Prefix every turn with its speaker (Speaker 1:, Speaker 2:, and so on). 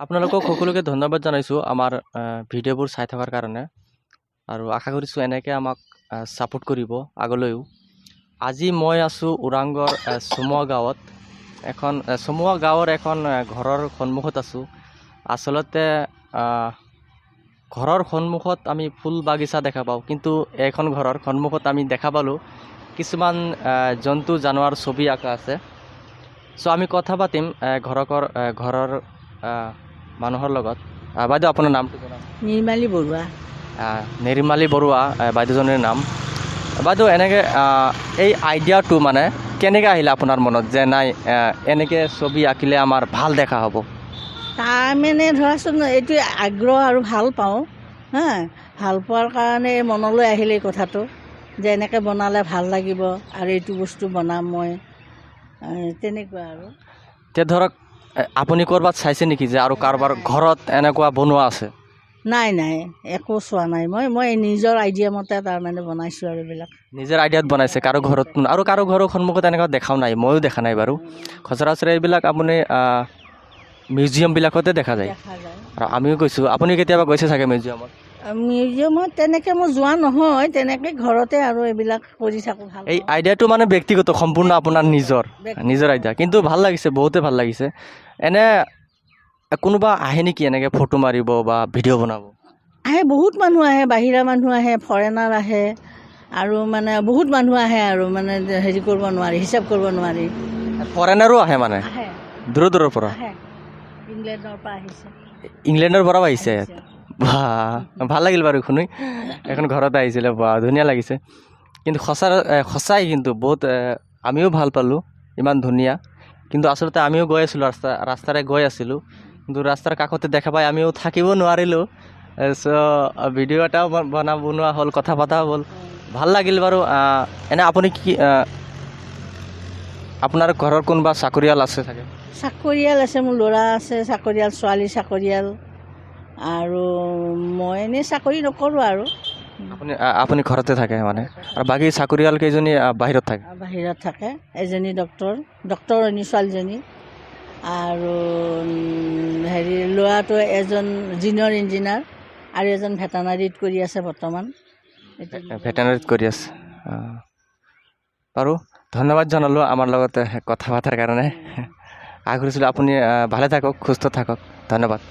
Speaker 1: আপোনালোকক সকলোকে ধন্যবাদ জনাইছোঁ আমাৰ ভিডিঅ'বোৰ চাই থকাৰ কাৰণে আৰু আশা কৰিছোঁ এনেকৈ আমাক ছাপোৰ্ট কৰিব আগলৈও। আজি মই আছোঁ ওৰাংগৰ চমুৱা গাঁৱত। চমুৱা গাঁৱৰ এখন ঘৰৰ সন্মুখত আছোঁ। আচলতে ঘৰৰ সন্মুখত আমি ফুল বাগিচা দেখা পাওঁ, কিন্তু এখন ঘৰৰ সন্মুখত আমি দেখা পালোঁ কিছুমান জন্তু জানোৱাৰ ছবি আঁকা আছে। চ' আমি কথা পাতিম ঘৰৰ মানুহৰ লগত। বাইদেউ আপোনাৰ নামটো জনাওক।
Speaker 2: নিৰ্মালী বৰুৱা।
Speaker 1: নিৰ্মালী বৰুৱা বাইদেউজনীৰ নাম। বাইদেউ এনেকৈ এই আইডিয়াটো মানে কেনেকৈ আহিলে আপোনাৰ মনত যে নাই এনেকৈ ছবি আঁকিলে আমাৰ ভাল দেখা হ'ব?
Speaker 2: তাৰমানে ধৰাচোন এইটো আগ্ৰহ আৰু ভাল পাওঁ, ভাল পোৱাৰ কাৰণে মনলৈ আহিলে এই কথাটো যে এনেকৈ বনালে ভাল লাগিব আৰু এইটো বস্তু বনাম মই, তেনেকুৱা আৰু।
Speaker 1: এতিয়া ধৰক আপুনি ক'ৰবাত চাইছে নেকি যে আৰু কাৰোবাৰ ঘৰত এনেকুৱা বনোৱা আছে?
Speaker 2: নাই নাই, একো চোৱা নাই। মই নিজৰ আইডিয়া মতে তাৰমানে বনাইছোঁ আৰু এইবিলাক।
Speaker 1: নিজৰ আইডিয়াত বনাইছে, কাৰো ঘৰত আৰু কাৰো ঘৰৰ সন্মুখত এনেকুৱা দেখাও নাই, ময়ো দেখা নাই বাৰু। সচৰাচৰ এইবিলাক আপুনি মিউজিয়ামবিলাকতে দেখা যায় আৰু আমিও গৈছোঁ। আপুনি কেতিয়াবা গৈছে চাগে মিউজিয়ামত?
Speaker 2: মিউজিয়ামত তেনেকৈ মই যোৱা নহয়, তেনেকৈ ঘৰতে আৰু এইবিলাক কৰি থাকোঁ। ভাল
Speaker 1: এই আইডিয়াটো মানে ব্যক্তিগত, সম্পূৰ্ণ আপোনাৰ নিজৰ আইডিয়া, কিন্তু ভাল লাগিছে, বহুতে ভাল লাগিছে। এনে কোনোবা আহে নেকি এনেকৈ ফটো মাৰিব বা ভিডিঅ' বনাব?
Speaker 2: আহে, বহুত মানুহ আহে, বাহিৰা মানুহ আহে, ফৰেনাৰ আহে আৰু মানে বহুত মানুহ আহে আৰু মানে হেৰি কৰিব নোৱাৰি, হিচাপ কৰিব নোৱাৰি।
Speaker 1: ফৰেনাৰো আহে মানে
Speaker 2: আহে,
Speaker 1: দূৰৰ দূৰৰ পৰা?
Speaker 2: আহে, ইংলেণ্ডৰ পৰা আহিছে।
Speaker 1: ইংলেণ্ডৰ পৰাও আহিছে? বা ভাল লাগিল বাৰু শুনি। এখন ঘৰত আহিছিলে, বা ধুনীয়া লাগিছে। কিন্তু সঁচাই কিন্তু বহুত আমিও ভাল পালোঁ, ইমান ধুনীয়া। কিন্তু আচলতে আমিও গৈ আছিলোঁ, ৰাস্তাৰে গৈ আছিলোঁ, কিন্তু ৰাস্তাৰ কাষতে দেখা পাই আমিও থাকিব নোৱাৰিলোঁ। চ' ভিডিঅ' এটাও বনোৱা হ'ল, কথা পতা হ'ল, ভাল লাগিল বাৰু। এনে আপুনি কি আপোনাৰ ঘৰৰ কোনোবা চাকৰিয়াল আছে চাগে?
Speaker 2: চাকৰিয়াল আছে, মোৰ ল'ৰা আছে চাকৰিয়াল, ছোৱালী চাকৰিয়াল, আৰু মই এনেই চাকৰি নকৰোঁ আৰু।
Speaker 1: আপুনি ঘৰতে থাকে মানে? আৰু বাকী চাকৰিয়াল কেইজনী বাহিৰত থাকে?
Speaker 2: বাহিৰত থাকে। এজনী ডক্টৰনী ছোৱালীজনী, আৰু হেৰি ল'ৰাটো এজন জুনিয়ৰ ইঞ্জিনিয়াৰ, আৰু এজন ভেটেনাৰীত কৰি আছে বৰ্তমান।
Speaker 1: ভেটেনাৰীত কৰি আছে। বাৰু ধন্যবাদ জনালোঁ আমাৰ লগতে কথা পতাৰ কাৰণে। আশা কৰিছিলোঁ আপুনি ভালে থাকক, সুস্থ থাকক। ধন্যবাদ।